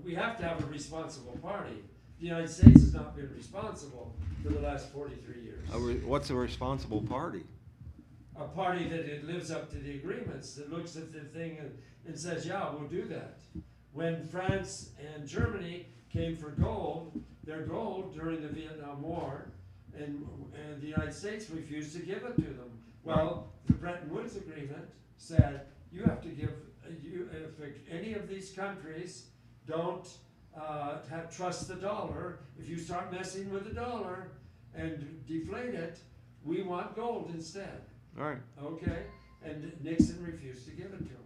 we have to have a responsible party. The United States has not been responsible for the last 43 years. What's a responsible party? A party that it lives up to the agreements, that looks at the thing and says, yeah, we'll do that. When France and Germany came for their gold during the Vietnam War, and the United States refused to give it to them. Well, the Bretton Woods Agreement said, you have to give, if any of these countries don't trust the dollar, if you start messing with the dollar and deflate it, we want gold instead. All right. Okay? And Nixon refused to give it to him.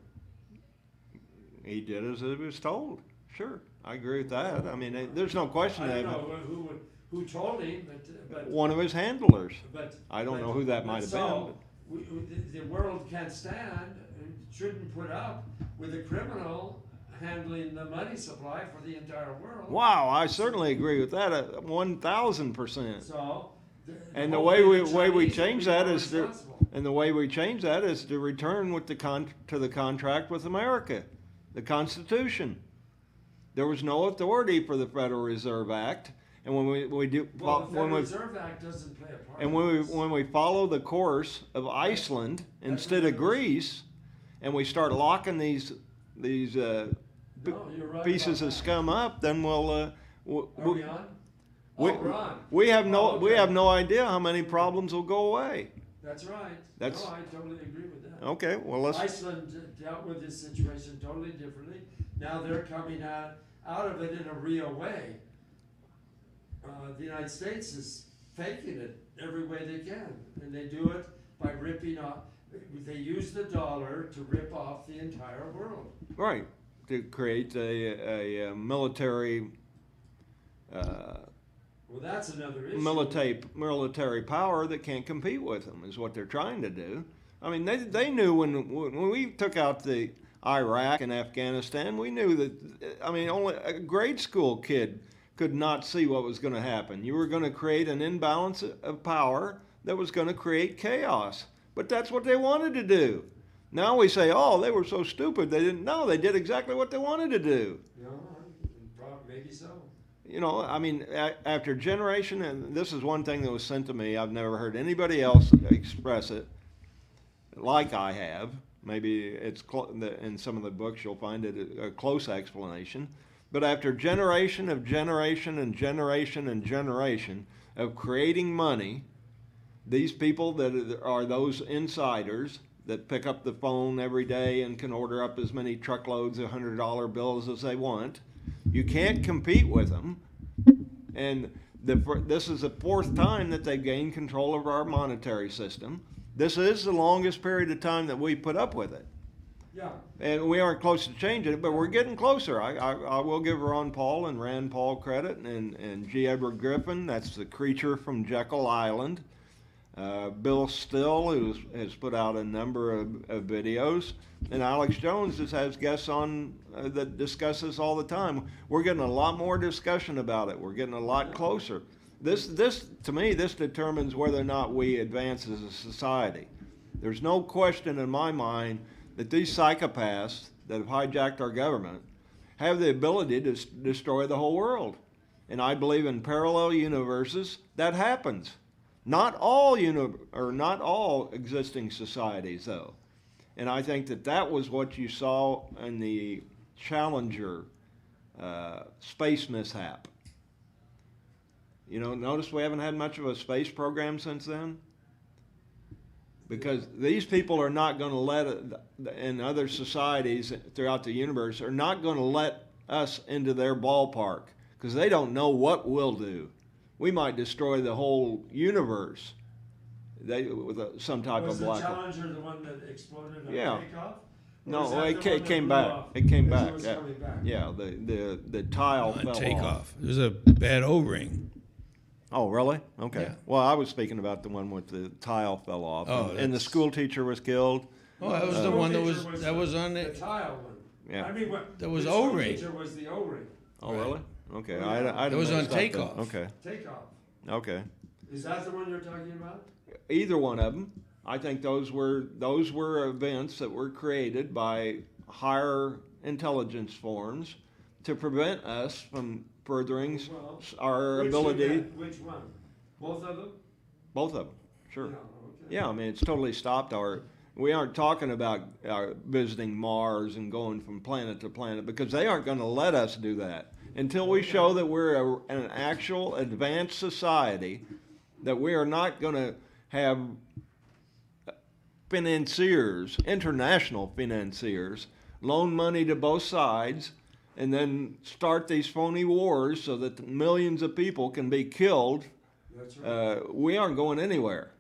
He did as he was told. Sure, I agree with that. I mean, there's no question I that. don't know who told him, but One of his handlers. But I don't know who that might have been. The world can't stand, shouldn't put up with a criminal handling the money supply for the entire world. Wow, I certainly agree with that 1,000%. So, And the way we change that is to return with to the contract with America, the Constitution. There was no authority for the Federal Reserve Act, and when we do well, the Federal Reserve Act doesn't play a part. and when we follow the course of Iceland instead of Greece, and we start locking these pieces of scum up, then we'll. Are we on? We're on. We have no idea how many problems will go away. That's right. I totally agree with that. Okay, well let's. Iceland dealt with this situation totally differently. Now they're coming out of it in a real way. The United States is faking it every way they can, and they do it by ripping off. They use the dollar to rip off the entire world. Right, to create a military. Well, that's another issue. Military power that can't compete with them is what they're trying to do. I mean, they knew when we took out the Iraq and Afghanistan, we knew that. I mean, only a grade school kid could not see what was going to happen. You were going to create an imbalance of power that was going to create chaos. But that's what they wanted to do. Now we say, oh, they were so stupid. They didn't know. They did exactly what they wanted to do. No, maybe so. You know, I mean, after generation, and this is one thing that was sent to me, I've never heard anybody else express it like I have. Maybe it's in some of the books you'll find it a close explanation. But after generation of generation and generation and generation of creating money, these people that are those insiders that pick up the phone every day and can order up as many truckloads of $100 bills as they want, you can't compete with them. And this is the fourth time that they've gained control of our monetary system. This is the longest period of time that we put up with it. Yeah. And we aren't close to changing it, but we're getting closer. I will give Ron Paul and Rand Paul credit, and G. Edward Griffin, that's the creature from Jekyll Island. Bill Still, who has put out a number of videos, and Alex Jones just has guests on that discuss this all the time. We're getting a lot more discussion about it. We're getting a lot closer. This to me, this determines whether or not we advance as a society. There's no question in my mind that these psychopaths that have hijacked our government have the ability to destroy the whole world. And I believe in parallel universes that happens. Not all existing societies, though. And I think that was what you saw in the Challenger space mishap. You know, notice we haven't had much of a space program since then. Because these people are not going to let, in other societies throughout the universe, are not going to let us into their ballpark because they don't know what we'll do. We might destroy the whole universe with some type of black hole. Was the Challenger the one that exploded on takeoff? No, it came back. It came back. Yeah, the tile fell takeoff. off. There's a bad O-ring. Oh, really? Okay. Yeah. Well, I was speaking about the one with the tile fell off, Oh, and the school teacher was killed. Oh, that was the one that was on the it. tile one. Yeah. I mean, That was the O-ring. school teacher was the O-ring. Oh, Right. really? Okay. Oh, yeah. I It was on messed up then. takeoff. Okay. Takeoff. Okay. Is that the one you're talking about? Either one of them. I think those were events that were created by higher intelligence forms to prevent us from furthering Well, our which ability. event? Which one? Both of them? Both of them, sure. Yeah, okay. Yeah, I mean, it's totally stopped our. We aren't talking about visiting Mars and going from planet to planet because they aren't going to let us do that until we show that we're an actual advanced society, that we are not going to have financiers, international financiers, loan money to both sides and then start these phony wars so that millions of people can be killed. That's right. We aren't going anywhere.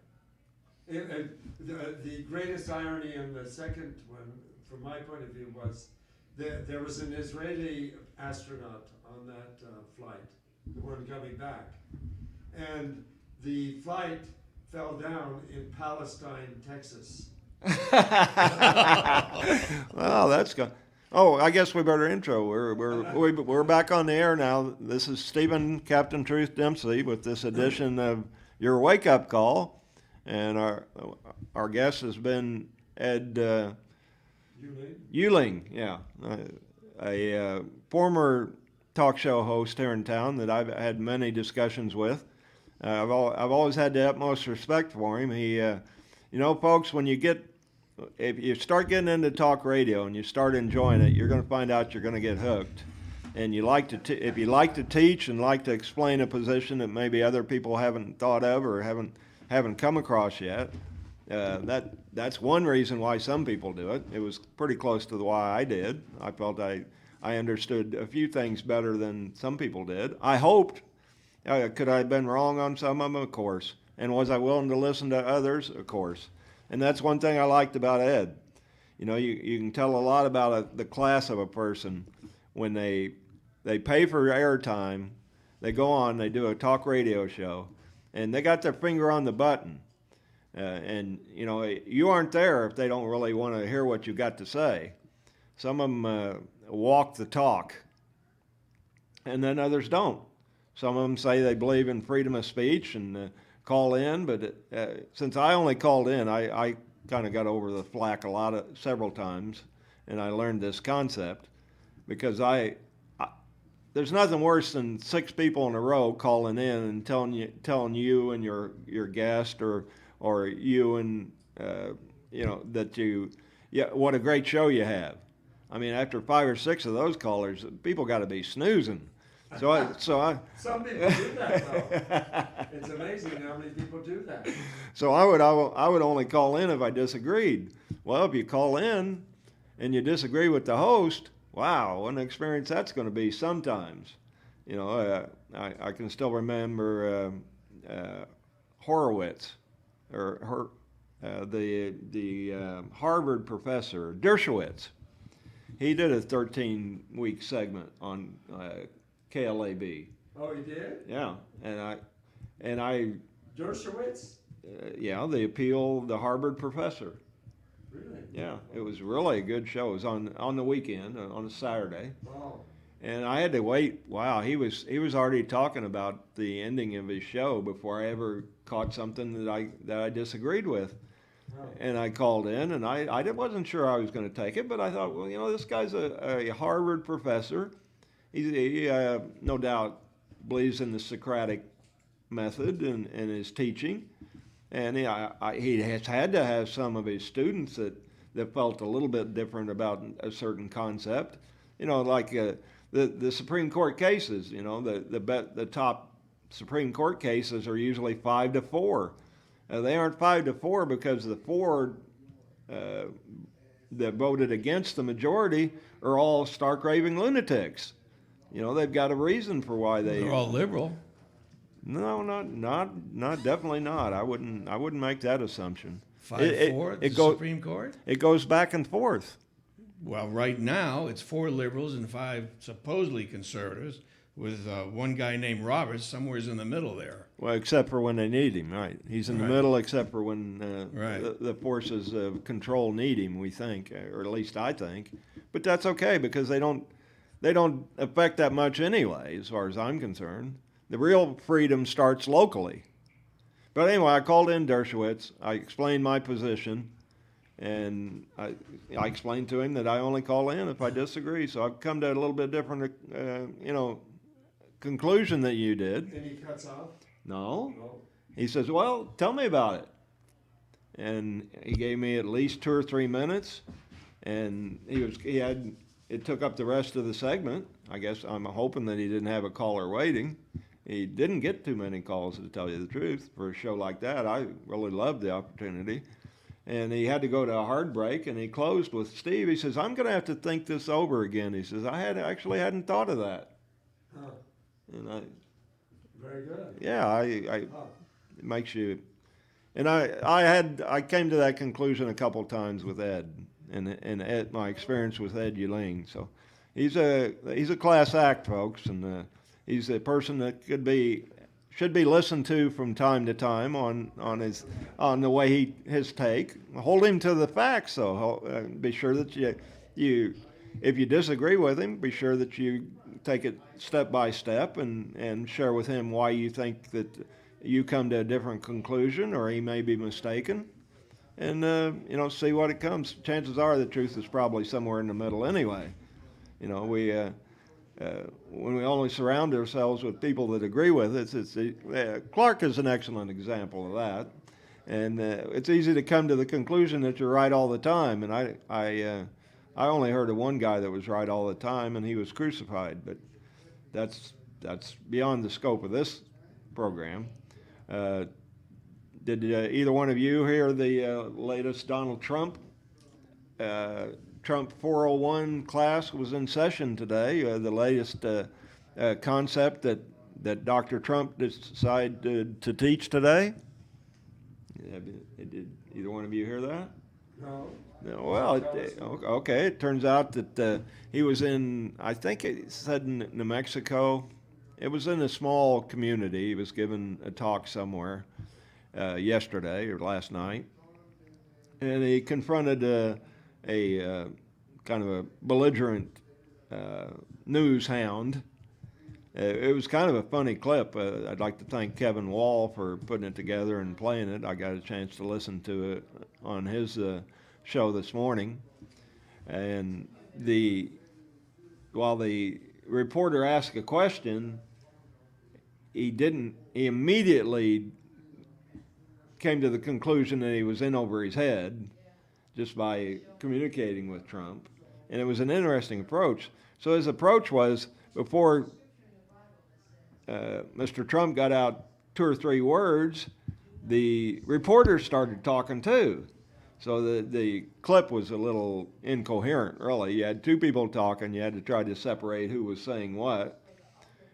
The greatest irony in the second one, from my point of view, was there was an Israeli astronaut on that flight, the one coming back, and the flight fell down in Palestine, Texas. Well, that's good. Oh, I guess we better intro. We're back on the air now. This is Stephen, Captain Truth Dempsey, with this edition of your wake up call, and our guest has been Ed Uheling, yeah, a former talk show host here in town that I've had many discussions with. I've always had the utmost respect for him. He, folks, if you start getting into talk radio and you start enjoying it, you're going to find out you're going to get hooked. And if you like to teach and like to explain a position that maybe other people haven't thought of or haven't come across yet, that's one reason why some people do it. It was pretty close to why I did. I felt I understood a few things better than some people did. I hoped. Could I have been wrong on some of them? Of course. And was I willing to listen to others? Of course. And that's one thing I liked about Ed. You can tell a lot about the class of a person when they pay for airtime, they go on, they do a talk radio show, and they got their finger on the button. And you aren't there if they don't really want to hear what you got to say. Some of them walk the talk, and then others don't. Some of them say they believe in freedom of speech and call in, but since I only called in, I kind of got over the flack several times, and I learned this concept because there's nothing worse than 6 people in a row calling in and telling you and your guest or you and what a great show you have. I mean, after 5 or 6 of those callers, people got to be snoozing. So I Some people do that though. It's amazing how many people do that. So I would only call in if I disagreed. Well, if you call in and you disagree with the host, wow, what an experience that's going to be sometimes. I can still remember Horowitz, or the Harvard professor Dershowitz. He did a 13-week segment on KLAB. Oh, he did? Yeah, and I. Dershowitz? The Harvard professor. Really? Yeah, it was really a good show. It was on the weekend, on a Saturday. Wow. And I had to wait. Wow, he was already talking about the ending of his show before I ever caught something that I disagreed with. Wow. And I called in, and I wasn't sure I was going to take it, but I thought, well, this guy's a Harvard professor. He no doubt believes in the Socratic method and his teaching, and he has had to have some of his students that felt a little bit different about a certain concept. Like the Supreme Court cases. The top Supreme Court cases are usually 5-4. They aren't 5-4 because the 4 that voted against the majority are all stark raving lunatics. They've got a reason for why they're all liberal. No, not definitely not. I wouldn't make that assumption. 5-4 the Supreme Court? It goes back and forth. Well, right now it's 4 liberals and 5 supposedly conservatives, with one guy named Roberts somewhere's in the middle there. Well, except for when they need him, right? He's in the middle, except for when the forces of control need him. We think, or at least I think, but that's okay because they don't affect that much anyway, as far as I'm concerned. The real freedom starts locally. But anyway, I called in Dershowitz. I explained my position, And I explained to him that I only call in if I disagree. So I've come to a little bit different, conclusion that you did. And he cuts off? No. No. He says, well, tell me about it. And he gave me at least 2 or 3 minutes, and it took up the rest of the segment. I guess I'm hoping that he didn't have a caller waiting. He didn't get too many calls, to tell you the truth, for a show like that. I really loved the opportunity. And he had to go to a hard break, and he closed with Steve. He says, I'm going to have to think this over again. He says, I hadn't thought of that. Huh. And Very good. yeah, it makes you, and I came to that conclusion a couple of times with Ed, and Ed, my experience with Ed Uheling. So he's a class act, folks, and he's a person that should be listened to from time to time on the way his take. Hold him to the facts, though. Be sure that you if you disagree with him, be sure that you take it step by step and share with him why you think that you come to a different conclusion or he may be mistaken, and see what it comes. Chances are the truth is probably somewhere in the middle anyway. When we only surround ourselves with people that agree with us, Clark is an excellent example of that. And it's easy to come to the conclusion that you're right all the time. And I only heard of one guy that was right all the time, and he was crucified. But that's beyond the scope of this program. Did either one of you hear the latest Donald Trump? Trump 401 class was in session today. The latest concept that Dr. Trump decided to teach today. Did either one of you hear that? No. No. Well, okay. It turns out that he was in, I think it said in New Mexico. It was in a small community. He was giving a talk somewhere yesterday or last night, and he confronted a kind of a belligerent news hound. It was kind of a funny clip. I'd like to thank Kevin Wall for putting it together and playing it. I got a chance to listen to it on his show this morning. And while the reporter asked a question, he immediately came to the conclusion that he was in over his head just by communicating with Trump. And it was an interesting approach. So his approach was, before Mr. Trump got out 2 or 3 words, the reporters started talking too. So the clip was a little incoherent, really. You had 2 people talking. You had to try to separate who was saying what.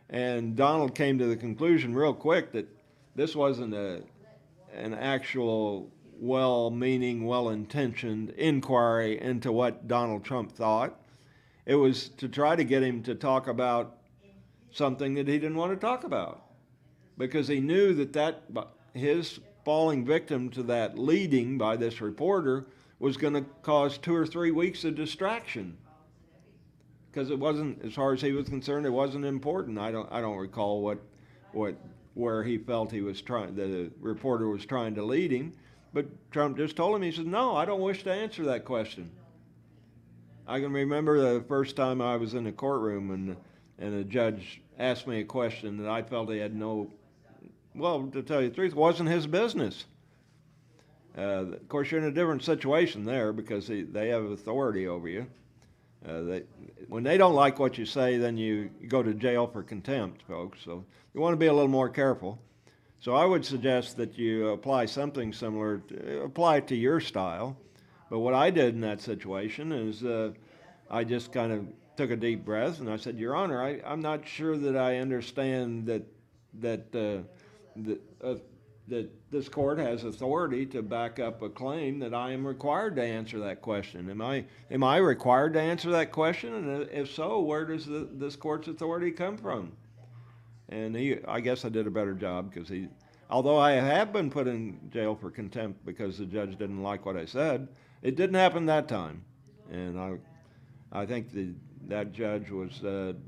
And Donald came to the conclusion real quick that this wasn't an actual well-meaning, well-intentioned inquiry into what Donald Trump thought. It was to try to get him to talk about something that he didn't want to talk about, because he knew that his falling victim to that leading by this reporter was going to cause 2 or 3 weeks of distraction, because it wasn't, as far as he was concerned, it wasn't important. I don't recall where he felt the reporter was trying to lead him. But Trump just told him, he said, no, I don't wish to answer that question. I can remember the first time I was in a courtroom and a judge asked me a question that I felt he had to tell you the truth, wasn't his business. Of course, you're in a different situation there because they have authority over you. When they don't like what you say, then you go to jail for contempt, folks. So you want to be a little more careful. So I would suggest that you apply something similar, apply it to your style. But what I did in that situation is I just kind of took a deep breath and I said, Your Honor, I'm not sure that I understand that this court has authority to back up a claim that I am required to answer that question. Am I required to answer that question? And if so, where does this court's authority come from? And I guess I did a better job because although I have been put in jail for contempt because the judge didn't like what I said, it didn't happen that time. And I think that judge was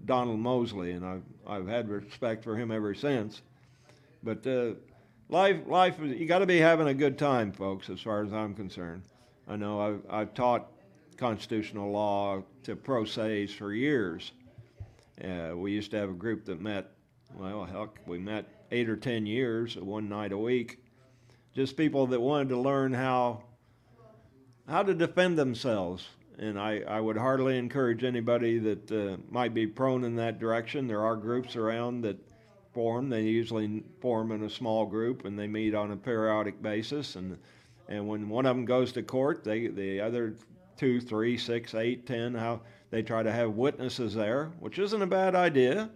Donald Mosley, and I've had respect for him ever since. But life, you got to be having a good time, folks, as far as I'm concerned. I know I've taught constitutional law to pro se's for years. We used to have a group that met, well, heck, we met 8 or 10 years, one night a week. Just people that wanted to learn how to defend themselves. And I would heartily encourage anybody that might be prone in that direction. There are groups around that form. They usually form in a small group, and they meet on a periodic basis. And when one of them goes to court, the other 2, 3, 6, 8, 10, how they try to have witnesses there, which isn't a bad idea.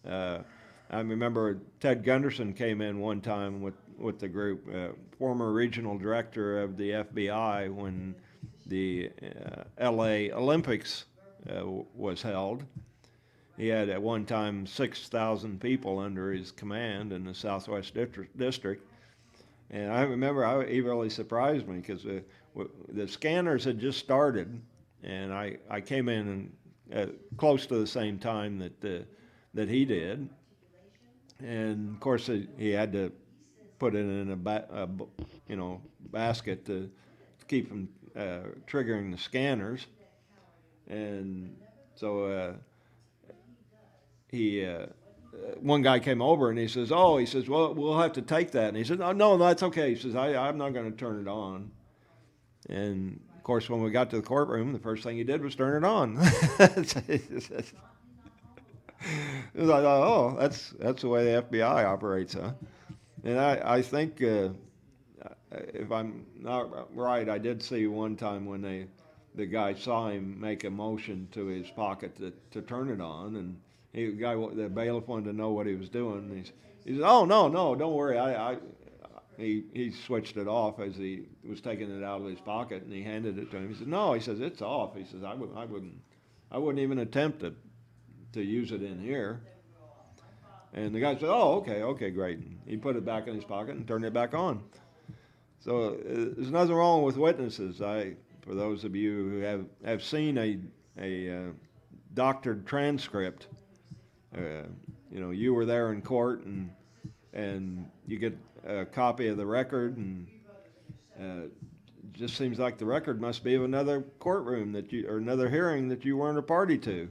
I remember Ted Gunderson came in one time with the group, former regional director of the FBI when the LA Olympics was held. He had at one time 6,000 people under his command in the Southwest District. And I remember he really surprised me because the scanners had just started, and I came in close to the same time that he did. And of course he had to put it in a basket to keep from triggering the scanners. And so one guy came over and he says, well, we'll have to take that. And he said, oh, no, that's okay. He says, I'm not going to turn it on. And of course, when we got to the courtroom, the first thing he did was turn it on. I thought, oh, that's the way the FBI operates, huh? And I think, if I'm not right, I did see one time when the guy saw him make a motion to his pocket to turn it on, and the bailiff wanted to know what he was doing. And he said, "Oh, no, don't worry. He switched it off as he was taking it out of his pocket, and he handed it to him. He said, "No," he says, "it's off." He says, I wouldn't even attempt to use it in here." And the guy said, "Oh, okay, great." And he put it back in his pocket and turned it back on. So there's nothing wrong with witnesses. For those of you who have seen a doctored transcript, you were there in court, and you get a copy of the record, and it just seems like the record must be of another courtroom or another hearing that you weren't a party to.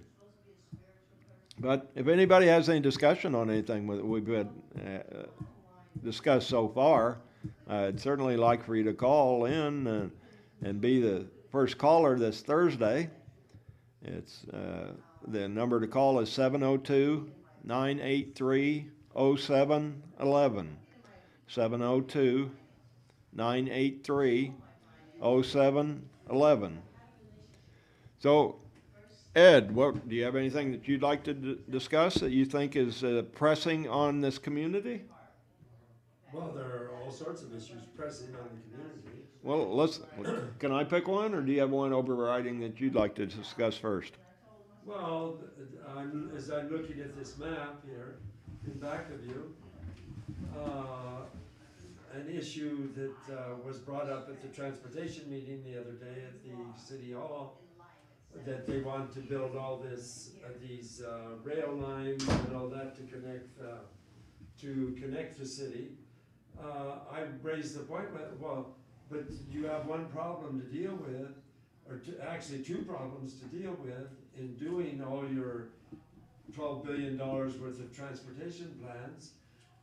But if anybody has any discussion on anything that we've discussed so far, I'd certainly like for you to call in and be the first caller this Thursday. It's the number to call is 702-983-0711. 702-983-0711. So, Ed, do you have anything that you'd like to discuss that you think is pressing on this community? Well, there are all sorts of issues pressing on the community. Well, can I pick one, or do you have one overriding that you'd like to discuss first? Well, as I'm looking at this map here in back of you, an issue that was brought up at the transportation meeting the other day at the City Hall, that they want to build all these rail lines and all that to connect the city. I raised the point, but you have one problem to deal with, or actually two problems to deal with in doing all your $12 billion worth of transportation plans.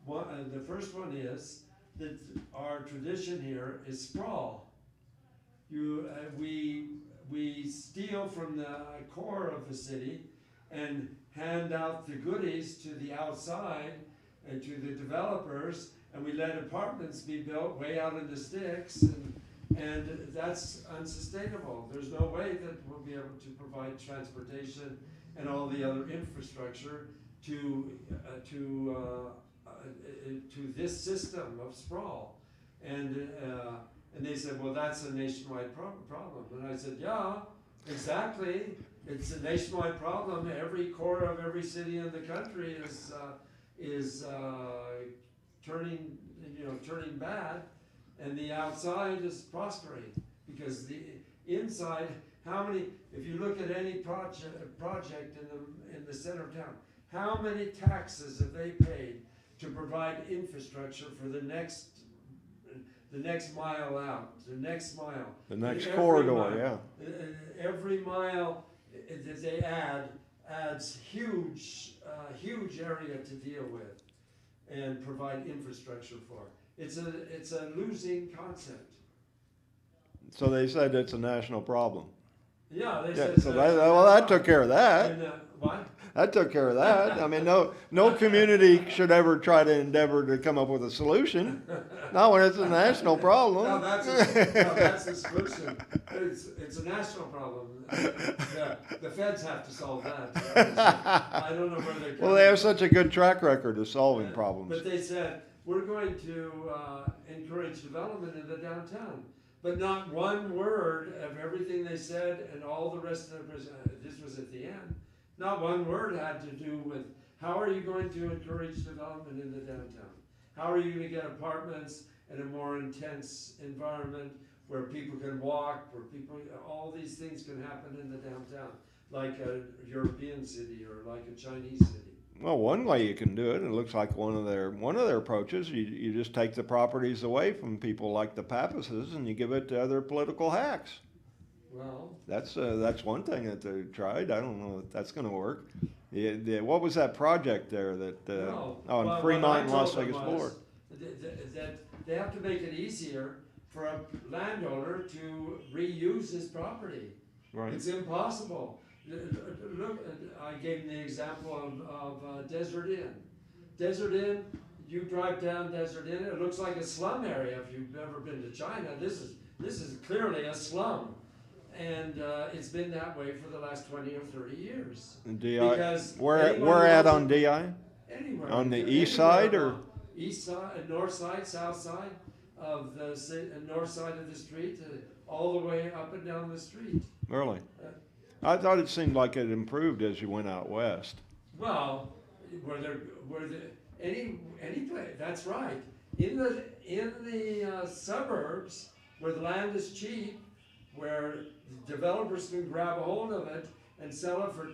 The first one is that our tradition here is sprawl. We steal from the core of the city and hand out the goodies to the outside and to the developers, and we let apartments be built way out in the sticks, and that's unsustainable. There's no way that we'll be able to provide transportation and all the other infrastructure to this system of sprawl. And they said, well, that's a nationwide problem. And I said, yeah, exactly. It's a nationwide problem. Every core of every city in the country is turning bad, and the outside is prospering, because the inside, if you look at any project in the center of town, how many taxes have they paid to provide infrastructure for the the next mile out, the next mile. The next Every corridor, mile. yeah. Every mile that they adds huge area to deal with and provide infrastructure for. It's a losing concept. So they said it's a national problem. Yeah, they Yeah, said so that took care of that. And, what? That took care of that. I mean, no community should ever try to endeavor to come up with a solution. Not when it's a national problem. No, that's the solution. It's a national problem. The feds have to solve that. I don't know where they're. Well, they have such a good track record of solving problems. But they said, we're going to encourage development in the downtown. But not one word of everything they said and all the rest of this was at the end. Not one word had to do with how are you going to encourage development in the downtown? How are you going to get apartments in a more intense environment where people can walk, where all these things can happen in the downtown, like a European city or like a Chinese city. Well, one way you can do it, it looks like one of their approaches, you just take the properties away from people like the Papases and you give it to other political hacks. Well, That's one thing that they tried. I don't know if that's going to work. What was that project there that on Fremont and Las Vegas Boulevard? That they have to make it easier for a landowner to reuse his property. Right. It's impossible. Look, I gave him the example of Desert Inn. Desert Inn, you drive down Desert Inn, it looks like a slum area if you've ever been to China. This is clearly a slum. And it's been that way for the last 20 or 30 years. Because where at on DI? Anywhere. On the east side or? East side, north side, south side of the north side of the street, all the way up and down the street. Really? I thought it seemed like it improved as you went out west. Well, any place, that's right. In the suburbs where the land is cheap, where developers can grab a hold of it and sell it for,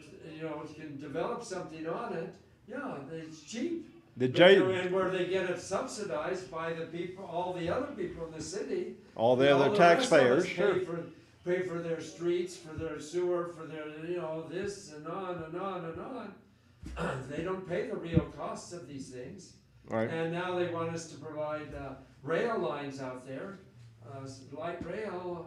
can develop something on it, yeah, it's cheap. And where they get it subsidized by the people, all the other people in the city. All the other taxpayers, sure. Pay for their streets, for their sewer, for their, this and on and on and on. They don't pay the real costs of these things. Right. And now they want us to provide rail lines out there. Light rail,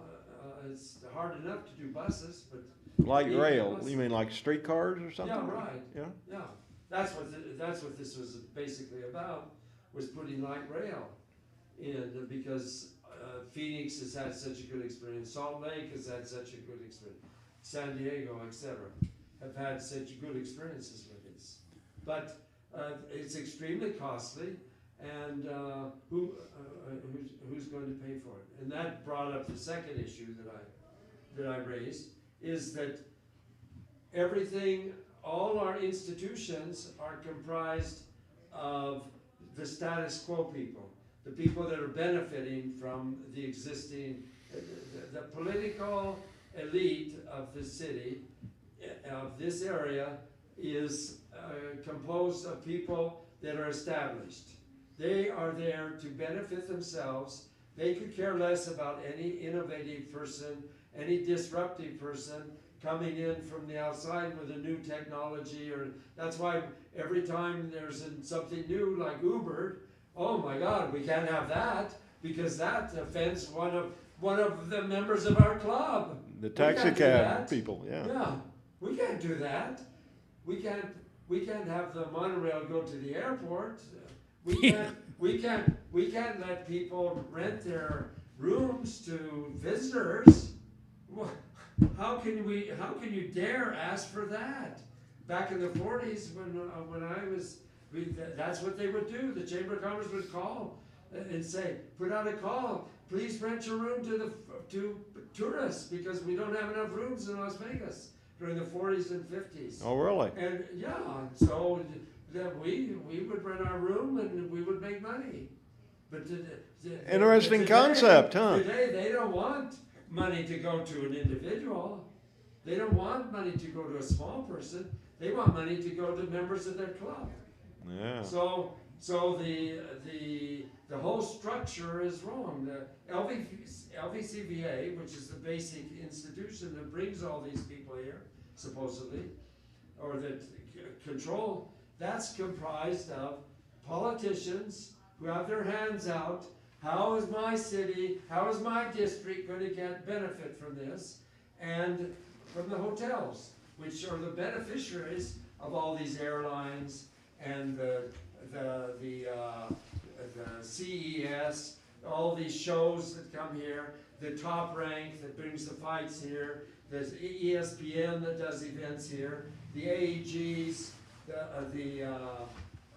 it's hard enough to do buses, but. Light rail, you mean like streetcars or something? Yeah, right. Yeah. That's what this was basically about, was putting light rail in, because Phoenix has had such a good experience, Salt Lake has had such a good experience, San Diego, etc., have had such good experiences with this. But it's extremely costly, and who's going to pay for it? And that brought up the second issue that I raised, is that all our institutions are comprised of the status quo people, the people that are benefiting from the existing, the political elite of the city, of this area, is composed of people that are established. They are there to benefit themselves. They could care less about any innovative person, any disruptive person coming in from the outside with a new technology. Or that's why every time there's something new like Uber, oh my God, we can't have that, because that offends one of the members of our club. The taxi cab people, yeah. Yeah, we can't do that. We can't have the monorail go to the airport. We can't let people rent their rooms to visitors. How can you dare ask for that? Back in the 40s, when I was, that's what they would do. The Chamber of Commerce would call and say, put out a call, please rent your room to tourists, because we don't have enough rooms in Las Vegas during the 40s and 50s. Oh, really? And yeah, so that we would rent our room and we would make money. But interesting concept, huh? Today they don't want money to go to an individual. They don't want money to go to a small person. They want money to go to members of their club. Yeah. So So the whole structure is wrong. The LVCVA, which is the basic institution that brings all these people here, supposedly, or that control, that's comprised of politicians who have their hands out. How is my city, how is my district going to get benefit from this? And from the hotels, which are the beneficiaries of all these airlines and the CES, all these shows that come here, the Top Rank that brings the fights here, there's ESPN that does events here, the AEGs,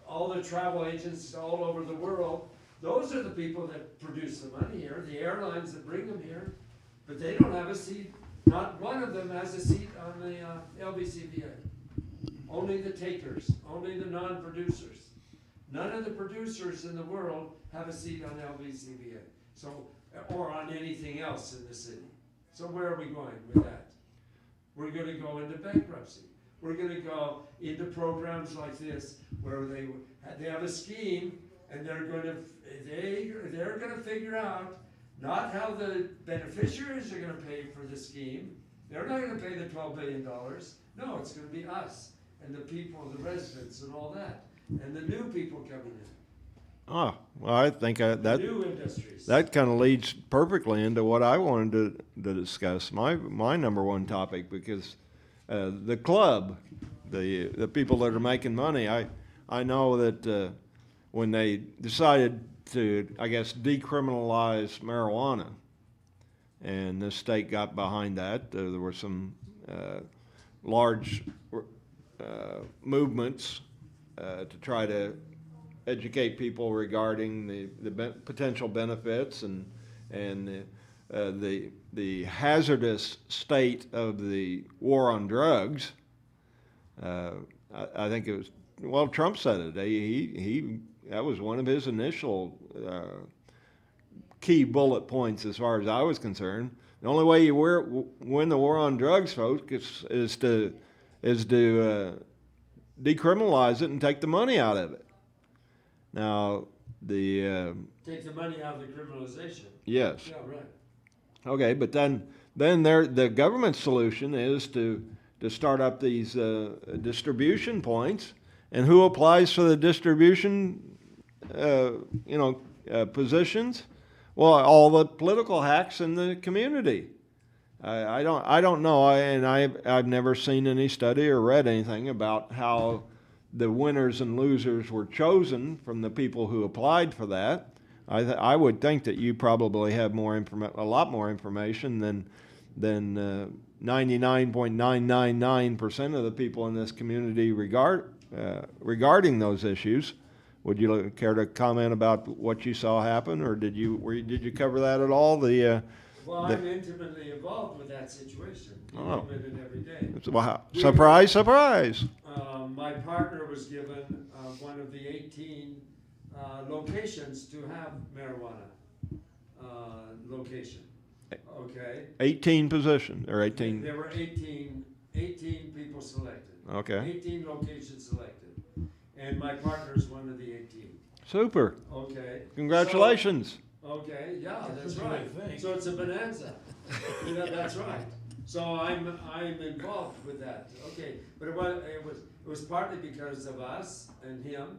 all the travel agents all over the world. Those are the people that produce the money here, the airlines that bring them here, but they don't have a seat. Not one of them has a seat on the LVCVA. Only the takers, only the non-producers. None of the producers in the world have a seat on LVCVA, so, or on anything else in the city. So where are we going with that? We're going to go into bankruptcy. We're going to go into programs like this where they have a scheme and they're going to figure out not how the beneficiaries are going to pay for the scheme. They're not going to pay the $12 billion. No, it's going to be us and the people, the residents and all that. And the new people coming in. Oh, well, I think that New industries. that kind of leads perfectly into what I wanted to discuss. My number one topic, because the club, the people that are making money, I know that when they decided to, I guess, decriminalize marijuana, and the state got behind that, there were some large movements to try to educate people regarding the potential benefits and the hazardous state of the war on drugs. I think it was, well, Trump said it. He that was one of his initial key bullet points as far as I was concerned. The only way you win the war on drugs, folks, is to decriminalize it and take the money out of it. Now, take the money out of the criminalization. Yes. Yeah, right. Okay, but then the government solution is to start up these distribution points, and who applies for the distribution positions? Well, all the political hacks in the community. I don't know, and I've never seen any study or read anything about how the winners and losers were chosen from the people who applied for that. I would think that you probably have a lot more information than 99.999% of the people in this community regarding those issues. Would you care to comment about what you saw happen, or did you cover that at all? I'm intimately involved with that situation. Oh. Live it every day. Wow. Surprise, surprise. My partner was given one of the 18 locations to have marijuana location. Okay. 18 positions, or 18. There were 18 people selected. Okay. 18 locations selected. And my partner is one of the 18. Super. Okay. Congratulations. Okay, yeah, that's right. So it's a bonanza. Yeah, that's right. So I'm involved with that. Okay, but it was partly because of us and him.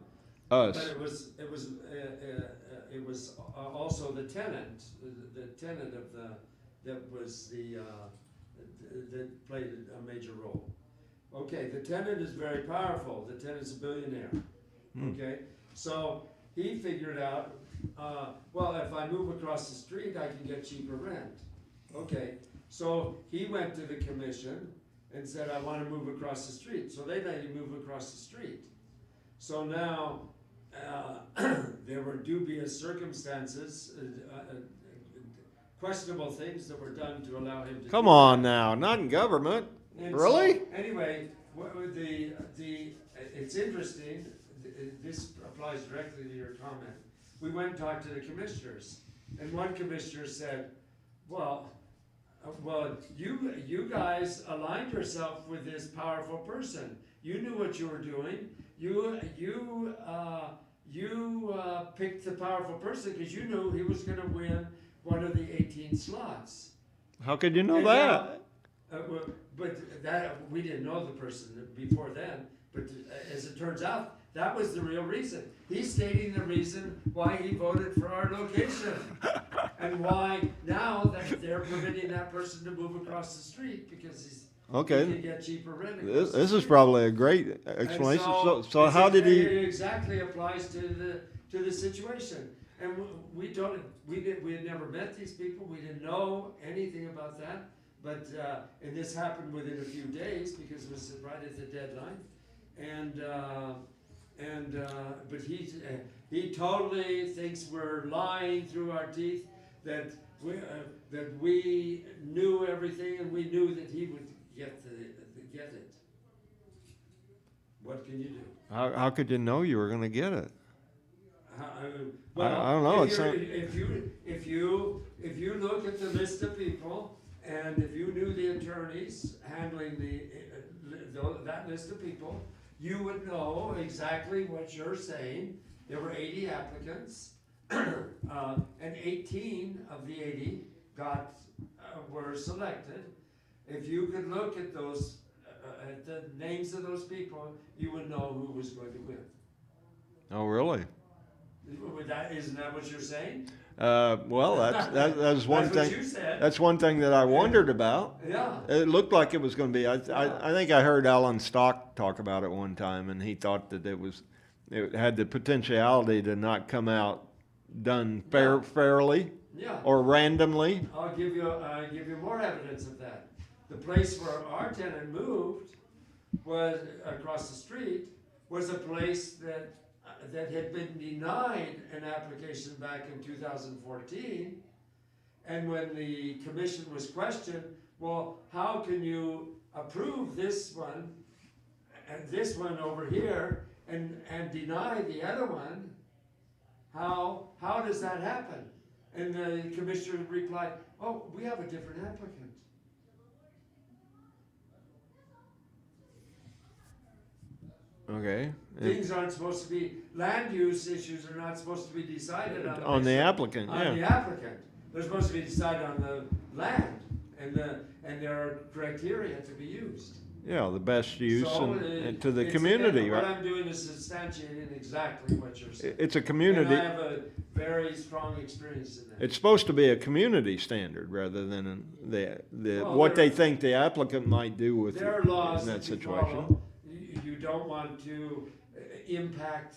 Us. But it was also the tenant of that played a major role. Okay, the tenant is very powerful. The tenant's a billionaire. Okay, so he figured out, well, if I move across the street, I can get cheaper rent. Okay, so he went to the commission and said, I want to move across the street. So they let him move across the street. So now there were dubious circumstances, questionable things that were done to allow him to. Come on now, not in government. And Really? So, anyway, it's interesting. This applies directly to your comment. We went and talked to the commissioners, and one commissioner said, "Well, you guys aligned yourself with this powerful person. You knew what you were doing. You you picked the powerful person because you knew he was going to win one of the 18 slots. How could you know And that? But that we didn't know the person before then. But as it turns out, that was the real reason. He's stating the reason why he voted for our location, and why now that they're permitting that person to move across the street because he Okay. can get cheaper rent. This, across the this is street. probably a great And explanation. So it's how did he? It exactly applies to the situation. And we had never met these people. We didn't know anything about that. But and this happened within a few days because it was right at the deadline. But he totally thinks we're lying through our teeth, that we knew everything and we knew that he would get it. What can you do? How could you know you were going to get it? Well, I don't know. If you look at the list of people, and if you knew the attorneys handling that list of people, you would know exactly what you're saying. There were 80 applicants, and 18 of the 80 were selected. If you could look at those, at the names of those people, you would know who was going to win. Oh, really? Isn't that what you're saying? Well, that's one That's thing. what you said. That's one thing that I wondered about. Yeah. It looked like it was going to be. I think I heard Alan Stock talk about it one time, and he thought that it had the potentiality to not come out done fairly Yeah. or randomly. I'll give you more evidence of that. The place where our tenant moved was across the street, was a place that had been denied an application back in 2014. And when the commission was questioned, well, how can you approve this one and this one over here and deny the other one? How does that happen? And the commissioner replied, oh, we have a different applicant. Okay. Things aren't supposed to be, land use issues are not supposed to be decided On the applicant, on the applicant. They're supposed to be decided on the land, and there are criteria to be used. Yeah, the best use So, and to the community, what right? I'm doing is substantiating exactly what you're saying. It's a community. And I have a very strong experience in that. It's supposed to be a community standard rather than Well, what there- they think the applicant might do with There are it laws in that that you situation. follow. You don't want to impact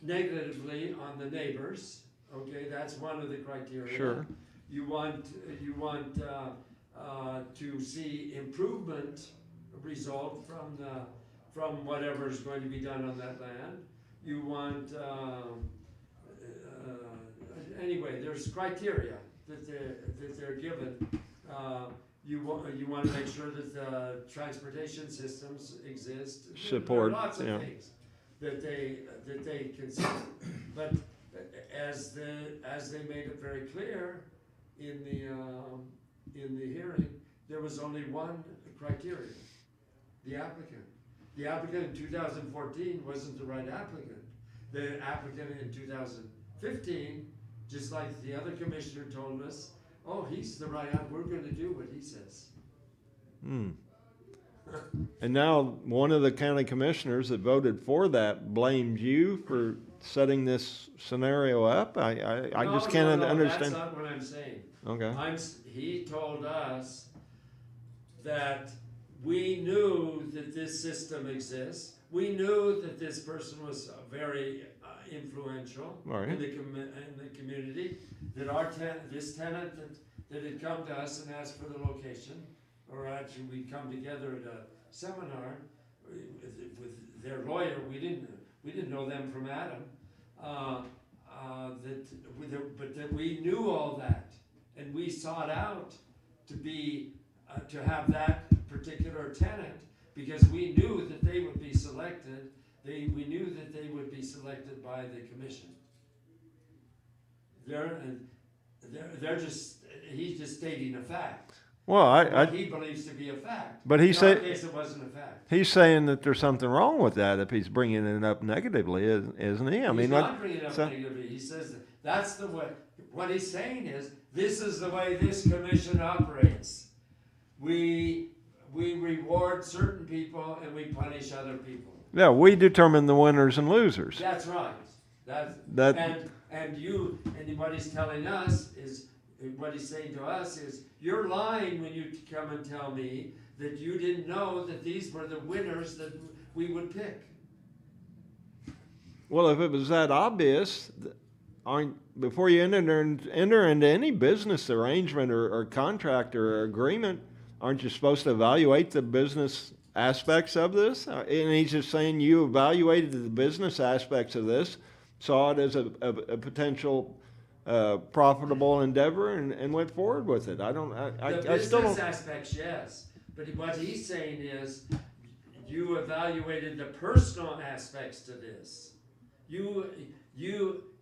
negatively on the neighbors. Okay, that's one of the criteria. Sure. You want to see improvement result from whatever is going to be done on that land. You want anyway. There's criteria that they're given. You want to make sure that the transportation systems exist. Support, There are lots of yeah. things that they consider. But as they made it very clear in the hearing, there was only one criteria: the applicant. The applicant in 2014 wasn't the right applicant. The applicant in 2015, just like the other commissioner told us, oh, he's the right applicant, we're going to do what he says. And now one of the county commissioners that voted for that blames you for setting this scenario up. I just can't No, understand. that's not what I'm saying. Okay. He told us that we knew that this system exists. We knew that this person was very influential Right. in the community. That this tenant that had come to us and asked for the location, or actually we'd come together at a seminar with their lawyer. We didn't know them from Adam. But that we knew all that, and we sought out to have that particular tenant because we knew that they would be selected. We knew that they would be selected by the commission. He's just stating a fact. Well, what he believes to be a fact. but he In said- our case, it wasn't a fact. he's saying that there's something wrong with that if he's bringing it up negatively, isn't he? I He's mean, not bringing it up so- negatively. He says that's the way. What he's saying is, this is the way this commission operates. We reward certain people and we punish other people. yeah, we determine the winners and losers. That's right. That- And what he's telling us is, what he's saying to us is, you're lying when you come and tell me that you didn't know that these were the winners that we would pick. Well, if it was that obvious, before you enter into any business arrangement or contract or agreement, aren't you supposed to evaluate the business aspects of this? And he's just saying you evaluated the business aspects of this, saw it as a potential profitable endeavor, and went forward with it. I still business don't. aspects, yes, but what he's saying is, you evaluated the personal aspects to this.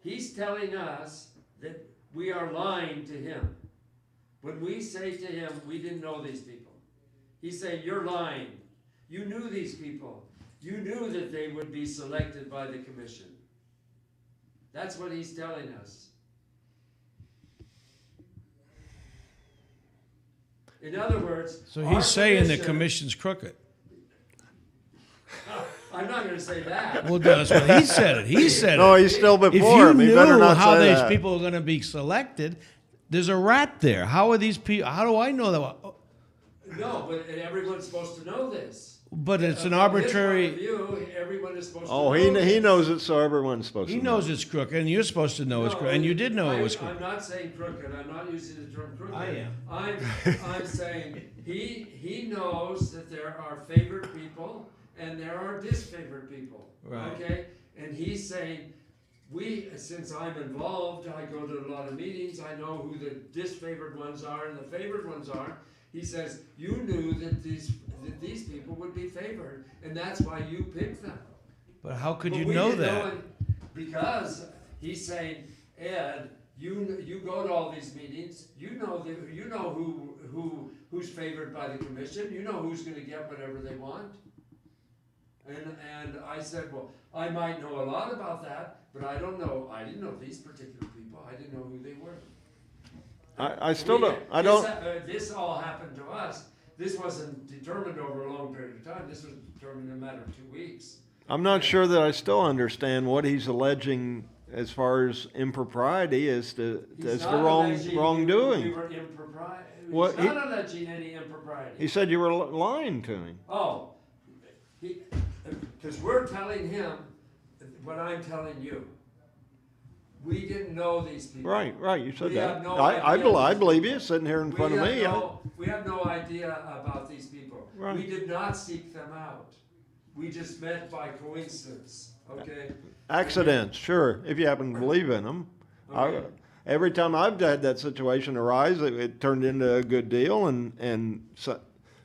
He's telling us that we are lying to him. When we say to him, we didn't know these people, he's saying, you're lying. You knew these people. You knew that they would be selected by the commission. That's what he's telling us. In other words, So our he's saying the commission- commission's crooked. I'm not going to say that. Well, that's what he said it. He said No, it. he's still If before you him. He knew better not how say these that. people are going to be selected, there's a rat there. How are these people? How do I know that? No, but everyone's supposed to know this. But it's an From his point of arbitrary. view, everyone is supposed Oh, to know he this. knows it, so everyone's supposed He to know. knows it's crooked, and you're supposed to know it's No, crooked, and you did know it was I'm crooked. not saying crooked. I'm not using the term crooked. I am. I'm saying he knows that there are favored people and there are disfavored people. Right. Okay? And he's saying, since I'm involved, I go to a lot of meetings, I know who the disfavored ones are and the favored ones are. He says, you knew that these people would be favored, and that's why you picked them. But how could But you we know didn't that? because he's saying, Ed, you go to all these meetings. You know who's favored by the commission. You know who's going to get whatever they want. And I said, well, I might know a lot about that, but I don't know. I didn't know these particular people. I didn't know who they were. I still don't. This all happened to us. This wasn't determined over a long period of time. This was determined in a matter of 2 weeks. I'm not sure that I still understand what he's alleging as far as impropriety as to alleging wrongdoing. We were impropriety. What, He's not alleging any impropriety. He said you were lying to him. Oh, because we're telling him what I'm telling you. We didn't know these people. Right. You said We that. have no I idea. believe you sitting here in front of me. We have no idea about these people. Right. We did not seek them out. We just met by coincidence. Okay. Accidents, sure, if you happen to believe in them. Okay. Every time I've had that situation arise, it turned into a good deal, and so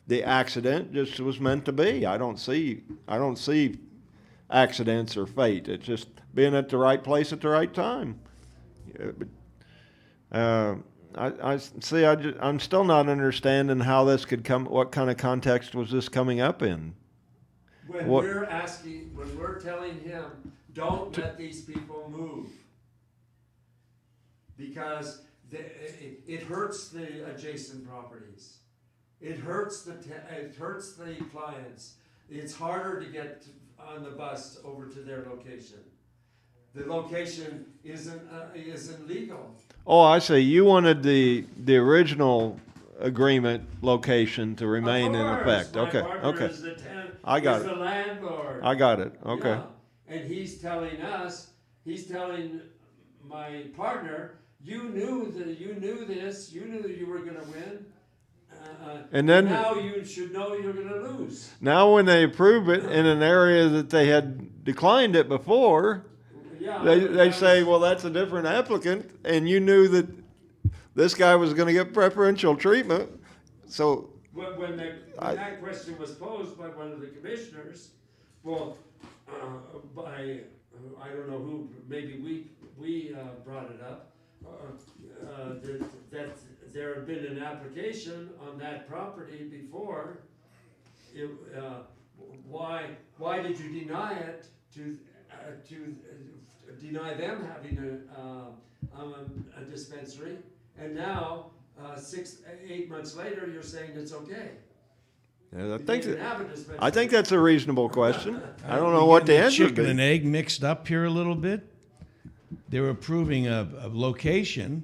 the accident just was meant to be. I don't see accidents or fate. It's just being at the right place at the right time. Yeah, but, I'm still not understanding how this could come. What kind of context was this coming up in? When we're telling him, don't let these people move, because it hurts the adjacent properties. It hurts the clients. It's harder to get on the bus over to their location. The location isn't legal. Oh, I see. You wanted the original agreement location to remain in effect. My Okay. partner Okay. is the tenant. I got is it. the landlord. I got it. Okay. Yeah. And he's telling my partner, you knew this, you knew that you were going to win. And then- now you should know you're going to lose. Now, when they approve it in an area that they had declined it before, Yeah, they say, well, that's a different applicant, and you knew that this guy was going to get preferential treatment. So, when that question was posed by one of the commissioners, well, by I don't know who, maybe we brought it up, that there had been an application on that property before, it, why did you deny it to deny them having a dispensary? And now, 8 months later, you're saying it's okay. Yeah, They can have a dispensary. I think that's a reasonable question. I don't know We what the getting answer would chicken and be. egg mixed up here a little bit. They're approving a location,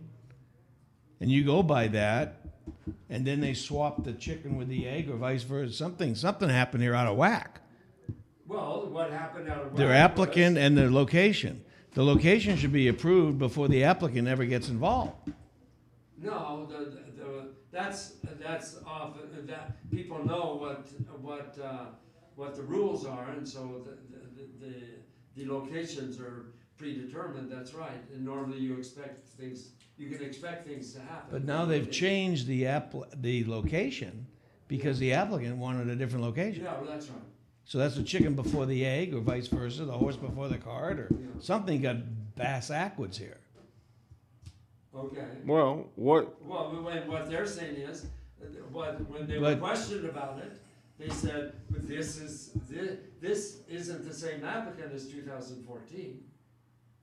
and you go by that, and then they swap the chicken with the egg, or vice versa. Something happened here out of whack. Well, what happened out of Their whack applicant was- and their location. The location should be approved before the applicant ever gets involved. No, that's often, that, people know what the rules are, and so the locations are predetermined, that's right. And normally you can expect things to happen. But now they've changed the location because the applicant wanted a different location. Yeah, well, that's right. So that's the chicken before the egg, or vice versa, the horse before the cart, or Yeah. something got backwards here. Okay. Well, what, Well, when what they're saying is, when they were But- questioned about it, they said, but this isn't the same applicant as 2014.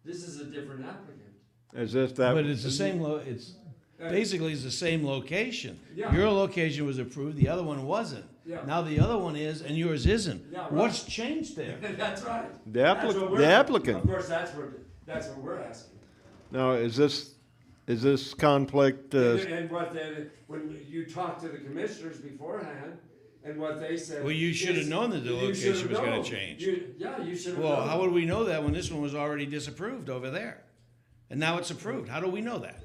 This is a different applicant. as if that. But it's the same, it's basically it's the same location. Yeah. Your location was approved, the other one wasn't. Yeah. Now the other one is, and yours isn't. Yeah, right. What's changed there? That's right. The That's what applicant, we're- the applicant. Of course, that's what we're asking. Now, is this conflict, And when you talk to the commissioners beforehand, and what they said. Well, you should have is- known that the you location should have was gonna known. change. Yeah, you should have Well, known. how would we know that when this one was already disapproved over there? And now it's approved. How do we know that?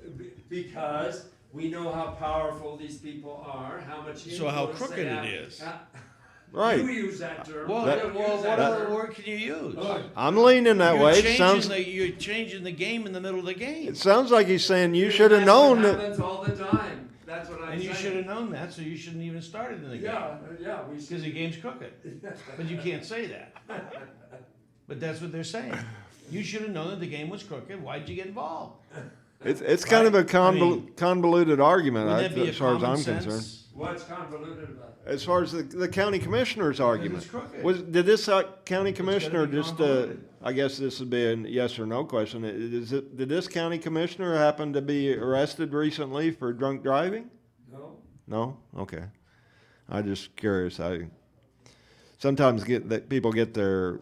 Because we know how powerful these people are, how much influence So how they crooked it have. is. Right. You use that term. Well, I don't use what that other term. word can you use? I'm leaning that way. It sounds, You're changing the game in the middle of the game. it sounds like he's saying you should have known That that. happens all the time. That's what I'm And saying. you should have known that, so you shouldn't even started in the game. Yeah, we Because should. the game's crooked. But you can't say that. But that's what they're saying. You should have known that the game was crooked. Why'd you get involved? It's kind of a Right. I mean, convoluted argument, Wouldn't that be a as far as I'm common concerned. sense? What's convoluted about it? As far as the county commissioner's argument, it's crooked. did this county commissioner be just? convoluted. I guess this would be a yes or no question. Did this county commissioner happen to be arrested recently for drunk driving? No? No. Okay. I'm just curious. I sometimes get that people get their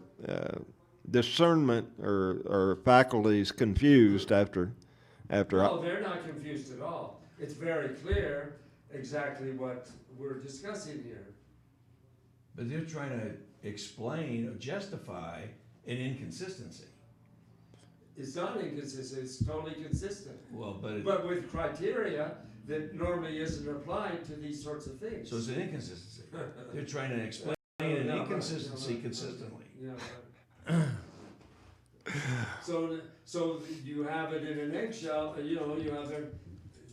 discernment or faculties confused after. No, they're not confused at all. It's very clear exactly what we're discussing here. But they're trying to explain or justify an inconsistency. It's not inconsistent, it's totally consistent. Well, but, But with criteria that normally isn't applied to these sorts of things. so it's an inconsistency. They're trying to explain an Yeah, right, inconsistency yeah, right. consistently. Yeah, right. So you have it in an eggshell, you have it.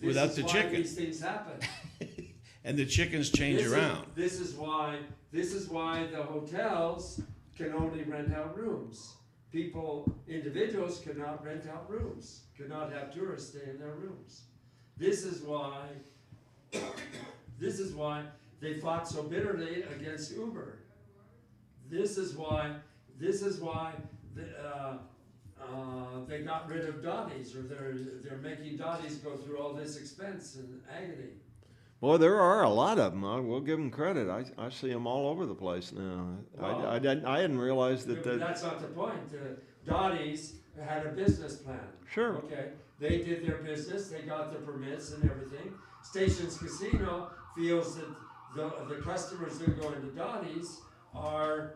Without the chicken. These things happen. And the chickens change around. This is why the hotels can only rent out rooms. Individuals cannot rent out rooms, cannot have tourists stay in their rooms. This is why they fought so bitterly against Uber. This is why they got rid of Dotties, or they're making Dotties go through all this expense and agony. Well, there are a lot of them. We'll give them credit. I see them all over the place now. Well, I hadn't realized But that. that's not the point. Dotties had a business plan. Sure. Okay, they did their business, they got their permits and everything. Stations Casino feels that the customers that go into Dottie's are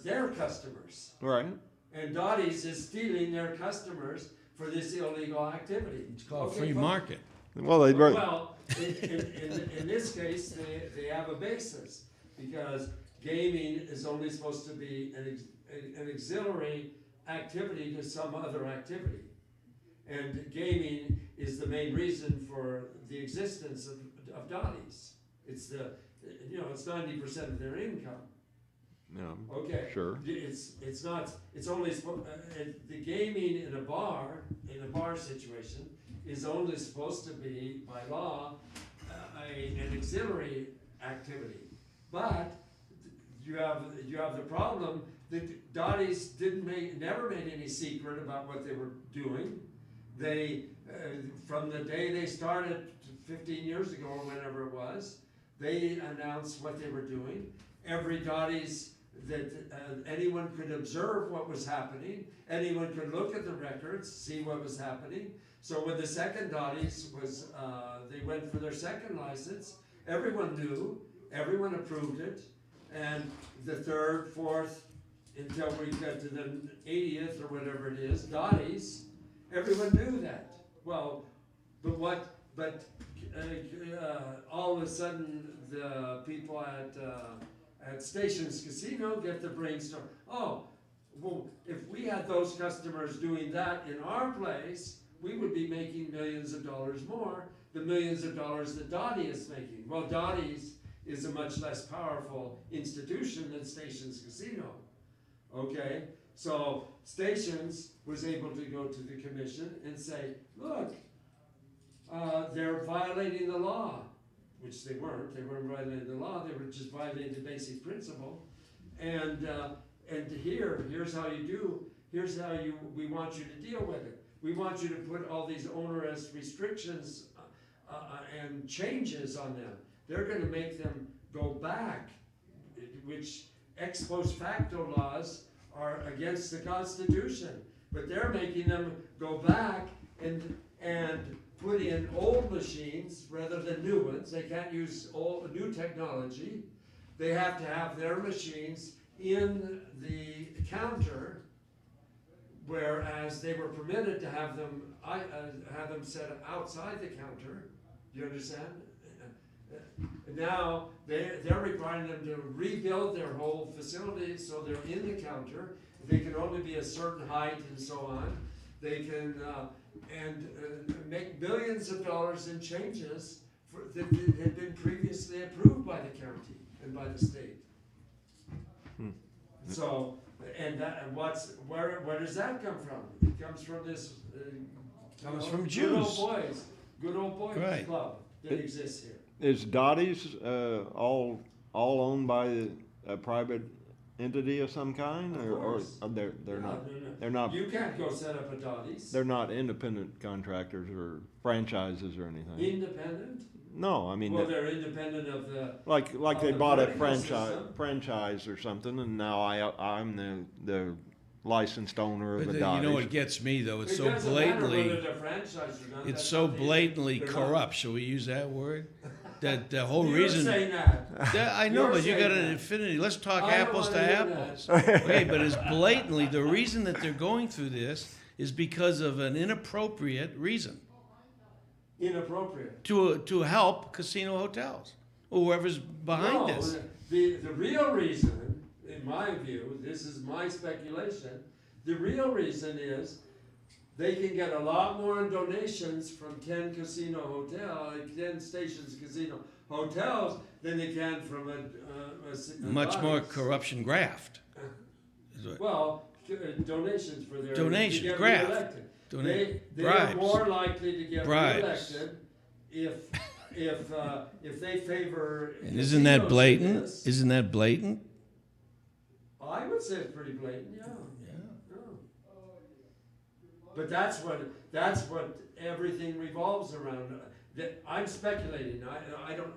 their customers. Right. And Dottie's is stealing their customers for this illegal activity. It's called Okay, free fine. market. Well, they. Well, in this case, they have a basis, because gaming is only supposed to be an auxiliary activity to some other activity. And gaming is the main reason for the existence of Dotties. It's it's 90% of their income. Yeah, Okay. sure. It's not, it's only, the gaming in a bar situation is only supposed to be, by law, an auxiliary activity. But you have the problem that Dottie's never made any secret about what they were doing. They, from the day they started 15 years ago or whenever it was, they announced what they were doing. Every Dottie's that anyone could observe what was happening. Anyone could look at the records, see what was happening. So when the second Dottie's was, they went for their second license, everyone knew, everyone approved it, and the third, fourth, until we got to the 80th or whatever it is, Dottie's, everyone knew that. Well, but all of a sudden the people at Stations Casino get the brainstorm. Oh, well, if we had those customers doing that in our place, we would be making millions of dollars more, the millions of dollars that Dottie is making. Well, Dottie's is a much less powerful institution than Stations Casino. Okay, so Stations was able to go to the commission and say, look, they're violating the law, which they weren't. They weren't violating the law. They were just violating the basic principle. And here's how you do. Here's how we want you to deal with it. We want you to put all these onerous restrictions and changes on them. They're going to make them go back, which ex post facto laws are against the Constitution. But they're making them go back and put in old machines rather than new ones. They can't use new technology. They have to have their machines in the counter, whereas they were permitted to have them set outside the counter. Do you understand? Now they're requiring them to rebuild their whole facility so they're in the counter. They can only be a certain height and so on. They can make billions of dollars in changes that had been previously approved by the county and by the state. So, where does that come from? It comes from this. Comes from Good Jews. Good old boys Right. club that exists here. Is Dottie's all owned by a private entity of some kind, Of or course. they're No, not? no. They're not. You can't go set up a Dottie's. They're not independent contractors or franchises or anything. Independent? No, I mean, Well, they're independent of the. like of they the bought a political franchise or something, and now I'm the licensed owner of But the you know Dottie's. what gets me though? It's It so doesn't matter whether blatantly, they're franchised or not. it's That's so not the- blatantly they're not. corrupt. Shall we use that word? That the whole You're reason. saying that. I know, You're but you got saying an that. infinity. Let's talk I don't apples to wanna hear apples. that. Okay, but it's blatantly the reason that they're going through this is because of an inappropriate reason Inappropriate. to help casino hotels or whoever's behind No, this. the real reason, in my view, this is my speculation, the real reason is they can get a lot more in donations from 10 Stations Casino hotels than they can from a Much more Dottie's. corruption graft. Is what- Well, donations for their Donations, to get graft. reelected. Donate- They bribes. are more likely to get Bribes. reelected if they favor. And isn't that casinos blatant? in this. Isn't that blatant? I would say it's pretty blatant, yeah. Yeah. But that's what everything revolves around. I'm speculating. I don't.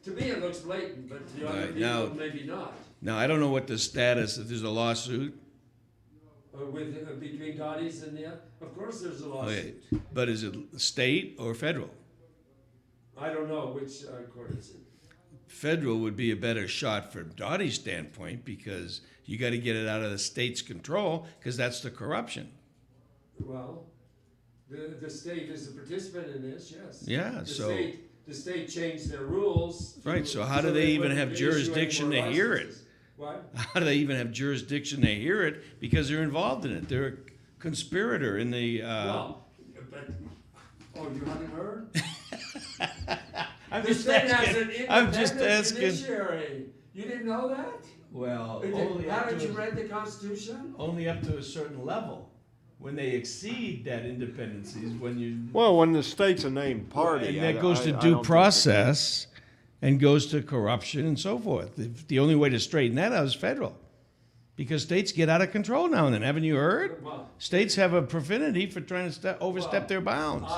To me, it looks blatant, but to other Right, people, now- maybe not. Now I don't know what the status. If there's a lawsuit, With between Dottie's and the, of course, there's a lawsuit. okay, but is it state or federal? I don't know which court it's in. Federal would be a better shot from Dottie's standpoint because you got to get it out of the state's control because that's the corruption. Well, the state is a participant in this, yes. Yeah, The state changed their rules. Right, so how do they even wouldn't have issue any jurisdiction more to hear it? licenses. What? How do they even have jurisdiction to hear it? Because they're involved in it. They're a conspirator in the. Well, but, you haven't heard? I'm The just state has asking. an I'm just independent asking. judiciary. You didn't know that? Well, Haven't you read the Constitution? only up to a certain level. When they exceed that independence is when you. Well, when the state's a named party. And that goes to I due don't think process and goes to corruption and so forth. The only way to straighten that out is federal. Because states get out of control now and then. Haven't you heard? Well, States have a proclivity for trying to overstep their bounds.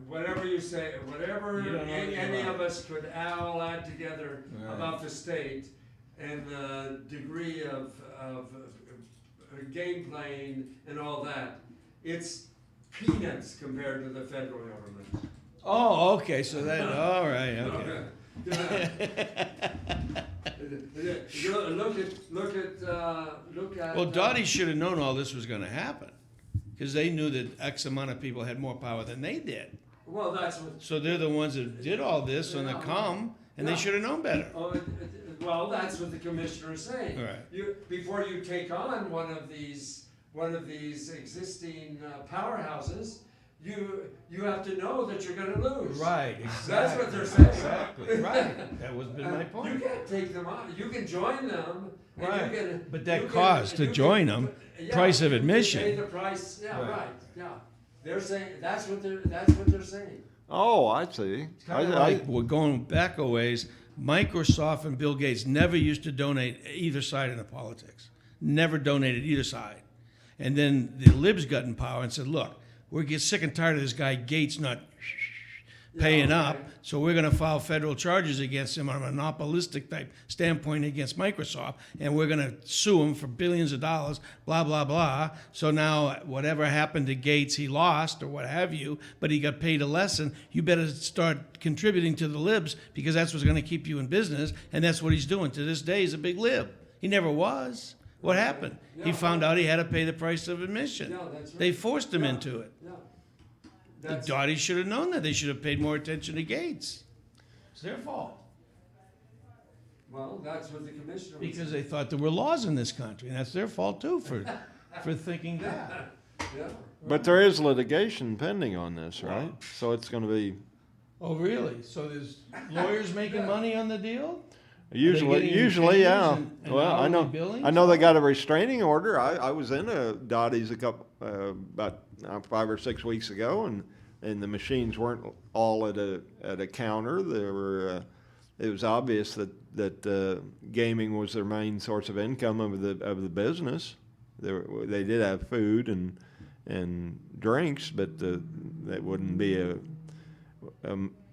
Whatever you say, whatever You don't know anything any about of us could all add together Right. about the state and the degree of game playing and all that, it's peanuts compared to the federal government. Oh, okay. So that, all right, okay. Look at. Well, Dottie should have known all this was going to happen because they knew that X amount of people had more power than they did. Well, that's what. So they're the ones that did all this on the come, and they should have known better. Oh, well, that's what the commissioner is saying. Right. Before you take on one of these existing powerhouses, you have to know that you're going to lose. Right, exactly. That's what they're saying. Exactly, right. That was been my You point. can't take them on. You can join them. And Right. You can, But that you can- cost to you join can- them, yeah, price of you can admission. Pay the price. Yeah, Right. right. Yeah. They're saying that's what they're saying. Oh, I see. It's kind of like we're going back a ways. Microsoft and Bill Gates never used to donate either side in the politics. Never donated either side. And then the libs got in power and said, look, we get sick and tired of this guy Gates not paying okay. up, so we're going to file federal charges against him on a monopolistic type standpoint against Microsoft, and we're going to sue him for billions of dollars, blah, blah, blah. So now whatever happened to Gates, he lost or what have you, but he got paid a lesson. You better start contributing to the libs because that's what's going to keep you in business, and that's what he's doing. To this day, he's a big lib. He never was. What happened? He found out he had to pay the price of admission. Yeah, that's right. They forced him Yeah. into it. Yeah. The That's, Dottie should have known that. They should have paid more attention to Gates. It's their fault. well, that's what the commissioner. was Because they thought there were laws in this country, and that's their fault too for thinking that. saying. Yeah. But there is litigation pending on this, right? So it's going to be Oh, really? So there's lawyers making money on the deal? usually, getting yeah. retainers and Well, I hourly know, billings? I know they got a restraining order. I was in a Dottie's about 5 or 6 weeks ago, and the machines weren't all at a counter. There were. It was obvious that gaming was their main source of income of the business. They did have food and drinks, but that wouldn't be a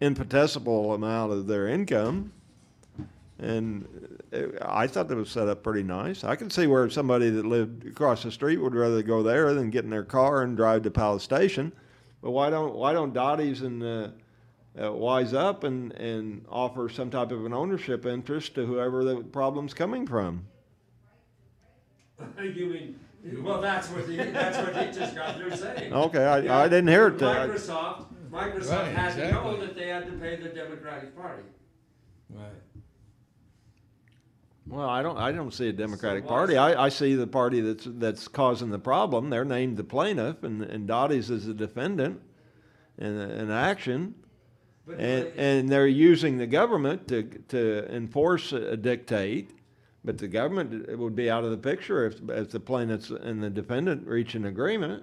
infinitesimal amount of their income. And I thought that was set up pretty nice. I can see where somebody that lived across the street would rather go there than get in their car and drive to Palace Station. But why don't Dottie's and wise up and offer some type of an ownership interest to whoever the problem's coming from? You mean? Well, that's what he just got through saying. Okay, I didn't hear it. Microsoft Right, had to know exactly. that they had to pay the Democratic Party. Right. Well, I don't see a Democratic So Party. why- I see the party that's causing the problem. They're named the plaintiff, and Dottie's is the defendant in action, But and they're using the government to enforce a dictate. But the government would be out of the picture if the plaintiff and the defendant reach an agreement.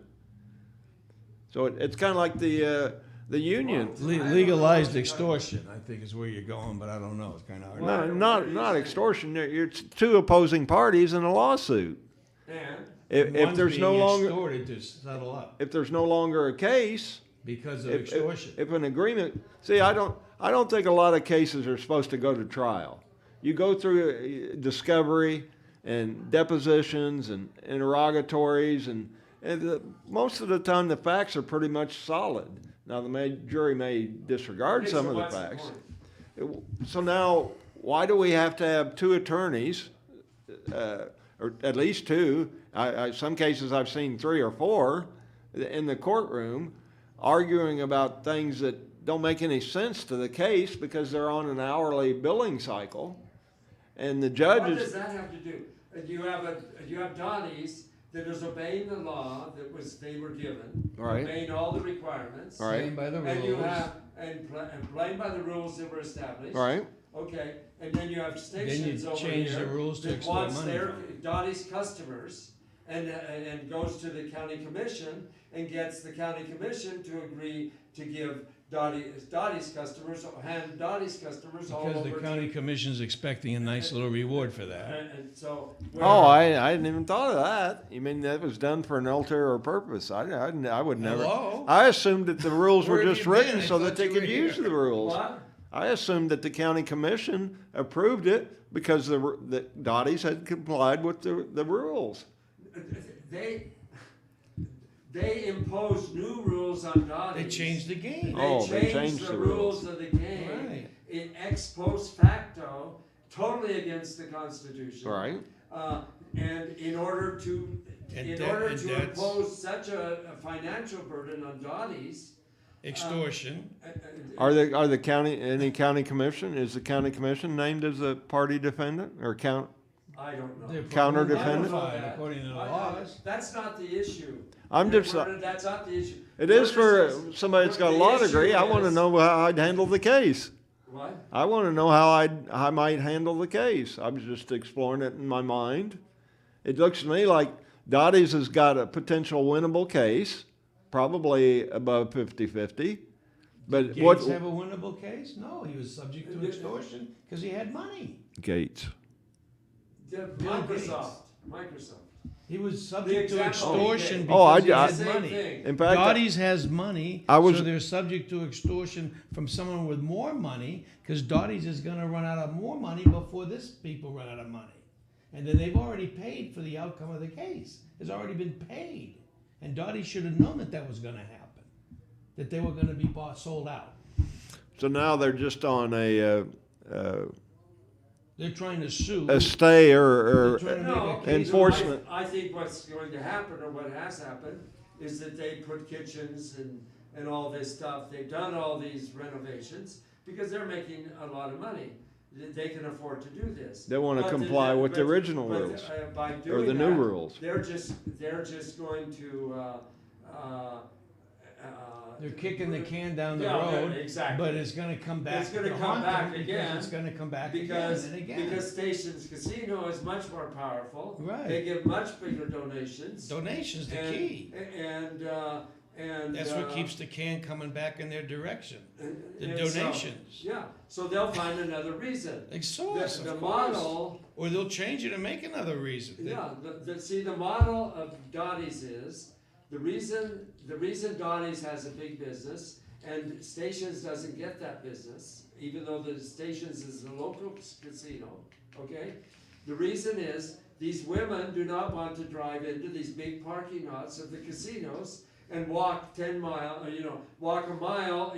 So it's kind of like the union. Legalized extortion, I think, is where you're going, but I don't know. It's kind of hard. No, not extortion. It's two opposing parties in a lawsuit. and If One's there's no being longer extorted to settle up if there's no longer a case, because of if extortion. if an agreement. See, I don't think a lot of cases are supposed to go to trial. You go through discovery and depositions and interrogatories, and most of the time the facts are pretty much solid. Now the jury may disregard okay, some so of the what's facts. point? So now, why do we have to have two attorneys, or at least two? Some cases I've seen 3 or 4 in the courtroom, arguing about things that don't make any sense to the case because they're on an hourly billing cycle, and the What judges. does that have to do? You have Dottie's that is obeying the law they were given, Right. obeying all the requirements. All right. Playing by the And you rules. have and playing by the rules that were established. Right. Okay. and then you have stations over change here the rules to that extort wants money their from it. Dottie's customers and goes to the county commission and gets the county commission to agree to give Dottie's customers, hand Dottie's customers all Because over the to. county commission's expecting a nice little reward for that. And so. Oh, I hadn't even thought of that. You mean that was done for an ulterior purpose? I would never. Hello? I assumed that the rules were Where have just you been? written I so that thought they you were could use here. the rules. What? I assumed that the county commission approved it because the Dottie's had complied with the rules. They imposed new rules on Dottie's. They changed the game. They They changed changed the the rules. rules of the game Right. in ex post facto, totally against the Constitution. Right. And in order to And that's- impose such a financial burden on Dottie's, Extortion. Are the county commission? Is the county commission named as a party defendant or count? I don't know. They're Counter probably defendant? notified According to the laws. That's not the issue. I'm just. That's not the issue. It is We're for just- somebody that's got a the law issue degree. I want to is- know how I'd handle the case. What? I want to know how I might handle the case. I was just exploring it in my mind. It looks to me like Dottie's has got a potential winnable case, probably above 50-50. But Gates what have a winnable case? No, he was subject to extortion because he had money. Gates? Microsoft. He was subject to example- extortion Oh, because he I- had Same money. thing. In fact, Dottie's has money, I was- so they're subject to extortion from someone with more money because Dottie's is going to run out of more money before this people run out of money. And then they've already paid for the outcome of the case. It's already been paid. And Dottie should have known that that was going to happen, that they were going to be sold out. So now they're just on They're trying to sue. a stay or They're trying to No, make a case. enforcement. I think what's going to happen, or what has happened, is that they put kitchens and all this stuff. They've done all these renovations because they're making a lot of money. They can afford to do this. They want to But comply with the but- original but, rules by or doing the new that, rules. They're just going to. They're kicking the can down the Yeah, road, exactly. but it's going to come back. It's gonna to come haunt back them again, because it's going to come back because again and again. because Stations Casino is much more powerful. Right. They give much bigger donations. Donation's the and, key. And That's what keeps the can coming back in their direction. The and so- donations. yeah, so they'll find another reason. Exhaust, The of course. model, Or they'll change it and make another reason. yeah, the model of Dottie's is, the reason Dottie's has a big business and Stations doesn't get that business, even though the Stations is a local casino, okay? The reason is, these women do not want to drive into these big parking lots of the casinos and walk 10 mile, walk a mile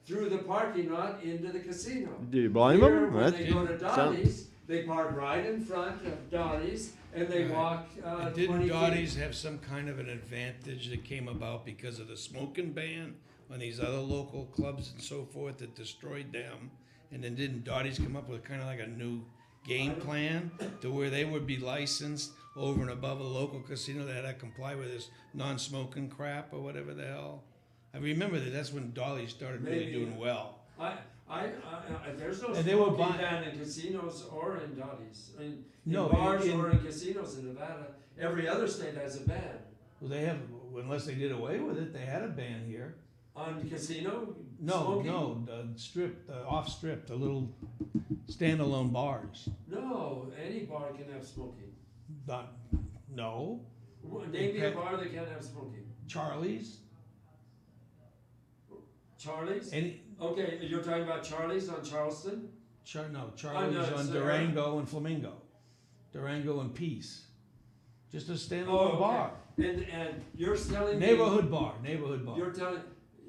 through the parking lot into the casino. Do you blame Here, them? when That they go to sound- Dottie's, they park right in front of Dottie's and they Right. walk And 20 didn't feet. Dottie's have some kind of an advantage that came about because of the smoking ban on these other local clubs and so forth that destroyed them? And then didn't Dottie's come up with kind of like a new game plan to where they would be licensed over and above a local casino that had to comply with this non-smoking crap or whatever the hell? I remember that's when Dottie's started really Maybe. doing well. There's no And they were smoking buying- ban in casinos or in Dottie's. In No, bars in- or in casinos in Nevada. Every other state has a ban. Well, they have, unless they did away with it, they had a ban here. On casino No, smoking? no, the strip, the off strip, the little standalone bars. No, any bar can have smoking. Not, no, Name me a Okay. bar that can't have smoking. Charlie's, Charlie's? any, Okay, you're talking about Charlie's on Charleston? Charlie's no, on sir. Durango and Flamingo, Durango and Peace. Just a Oh, standalone okay. bar, And you're telling me neighborhood bar.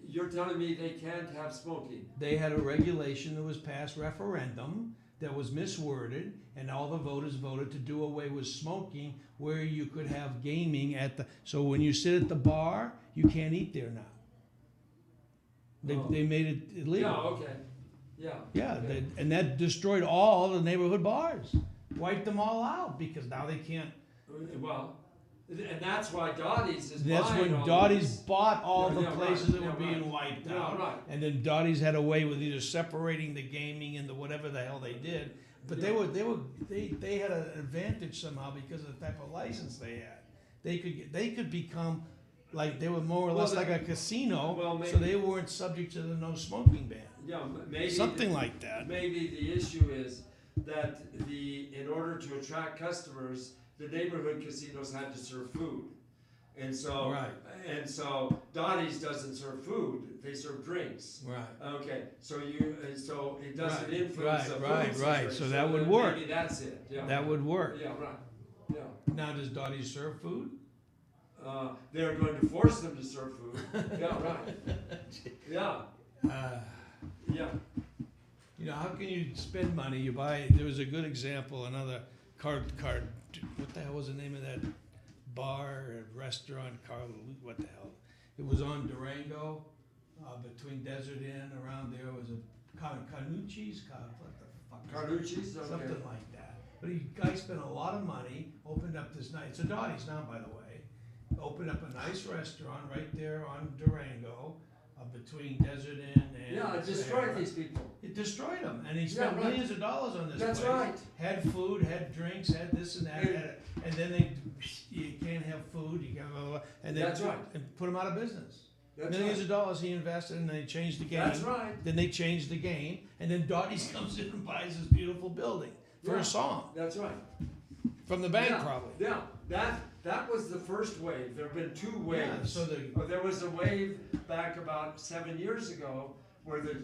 you're telling me they can't have smoking. They had a regulation that was passed referendum that was misworded, and all the voters voted to do away with smoking, where you could have gaming so when you sit at the bar, you can't eat there now. Oh. They made it illegal. Yeah, okay. Yeah. Yeah, okay. and that destroyed all the neighborhood bars, wiped them all out because now they can't. Well, And that's why Dottie's is That's buying when all Dottie's these. bought all Yeah, the yeah, right, places that yeah, were being right. wiped Yeah, out. right. And then Dottie's had a way with either separating the gaming and the whatever the hell they did. But they had an advantage somehow because of the type of license they had. They could become like they were more or Well, less the- like a casino, well, so maybe- they weren't subject to the no smoking ban. Yeah, maybe. Something like that. Maybe the issue is that in order to attract customers, the neighborhood casinos had to serve food. And so, Right. and so Dottie's doesn't serve food, they serve drinks. Right. Okay, so so it doesn't Right, influence the right, food right. situation. So that would then work. Maybe that's it, yeah. That would work. Yeah, right, yeah. Now, does Dottie's serve food? They're going to force them to serve food, yeah, right, yeah, yeah. You know, how can you spend money? You buy. There was a good example. Another card. What the hell was the name of that bar, restaurant? What the hell? It was on Durango, between Desert Inn. Around there was a Canucci's. What the fuck? Carducci's, okay. Something like that. But he guy spent a lot of money. Opened up this night. It's a Dottie's now, by the way. Opened up a nice restaurant right there on Durango, between Desert Inn and. Yeah, it destroyed these people. It destroyed them, and he spent Yeah, right. millions of dollars on this That's place. right. Had food, had drinks, had this and that, and then you can't have food, you can't blah, blah, blah, and then That's right. and put them out of business. That's Millions right. of dollars he invested, and they changed the game. That's right. Then they changed the game, and then Dottie's comes in and buys this beautiful building for Yeah. a song That's right. from the bank, Yeah, probably. Yeah, that was the first wave. There have been two waves. Yeah, so There was a wave back about 7 years ago where the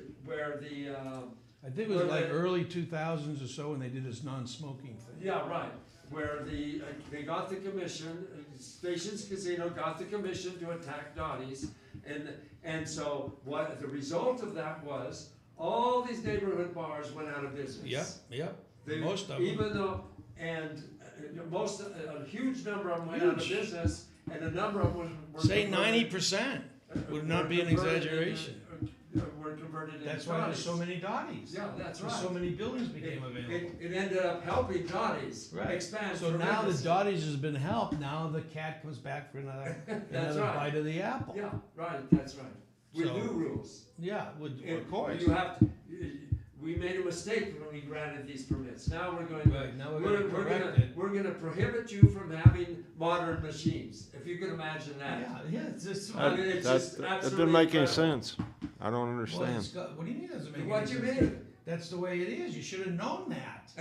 I think it was Well, like they- early 2000s or so when they did this non-smoking thing. yeah, right, where they got the commission, Stations Casino got the commission to attack Dottie's, and so what the result of that was all these neighborhood bars went out of business. Yep. They, Most of them. even though, and a huge number of them went out of Huge. business, and a number of them were Say converted- 90% would were not be an converted exaggeration. were converted into That's why there's so Dottie's. many Dottie's. Yeah, that's There's right. so many buildings became available. It ended up helping Dottie's Right. expand. So now the tremendously. Dottie's has been helped, now the cat comes back for another right. bite of the apple. Yeah, right, that's right. With So- new rules. Yeah, And of course. You have to, we made a mistake when we granted these permits. Now we're going to. Right, now we're gonna correct it. We're gonna prohibit you from having modern machines, if you can imagine that. Yeah, it's just. I mean, it's just That absolutely didn't make any incredible. sense. I don't Well, understand. what do you mean it doesn't make What any you sense? mean? That's the way it is. You should have known that.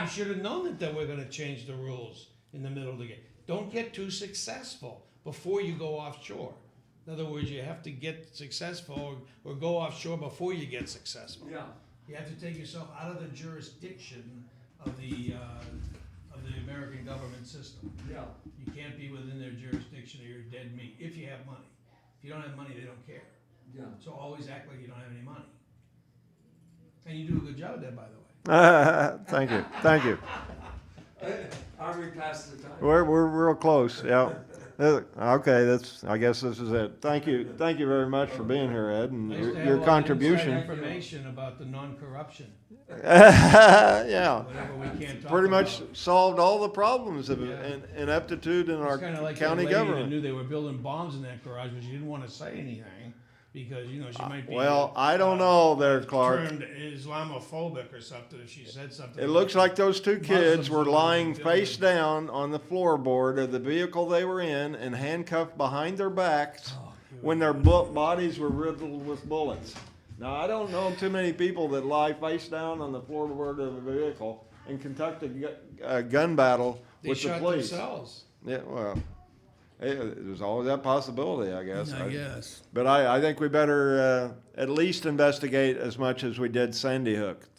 You should have known that we're gonna change the rules in the middle of the game. Don't get too successful before you go offshore. In other words, you have to get successful or go offshore before you get successful. Yeah, You have to take yourself out of the jurisdiction of the American government system. yeah, You can't be within their jurisdiction or you're dead meat, if you have money. If you don't have money, they don't care. yeah. So always act like you don't have any money. And you do a good job of that, by the way. Thank you, thank you. Are we past the time? We're real close, yeah. Okay, I guess this is it. Thank you very much for being here, Ed, and I used to have your all that inside contribution. information about the non-corruption, Yeah, whatever we can't talk pretty much about. solved all the problems of Yeah. ineptitude in our It's kind of like county that lady that government. knew they were building bombs in that garage, but she didn't want to say anything because she might be. Well, I don't know there, Clark. Turned Islamophobic or something if she said something. It looks like those two kids Muslims were are lying building- face down on the floorboard of the vehicle they were in and handcuffed behind their backs when their bodies were riddled with bullets. Now, I don't know too many people that lie face down on the floorboard of a vehicle and conduct a gun battle They with the shot police. themselves. Yeah, well, there's always that possibility, I guess. I guess. But I think we better at least investigate as much as we did Sandy Hook.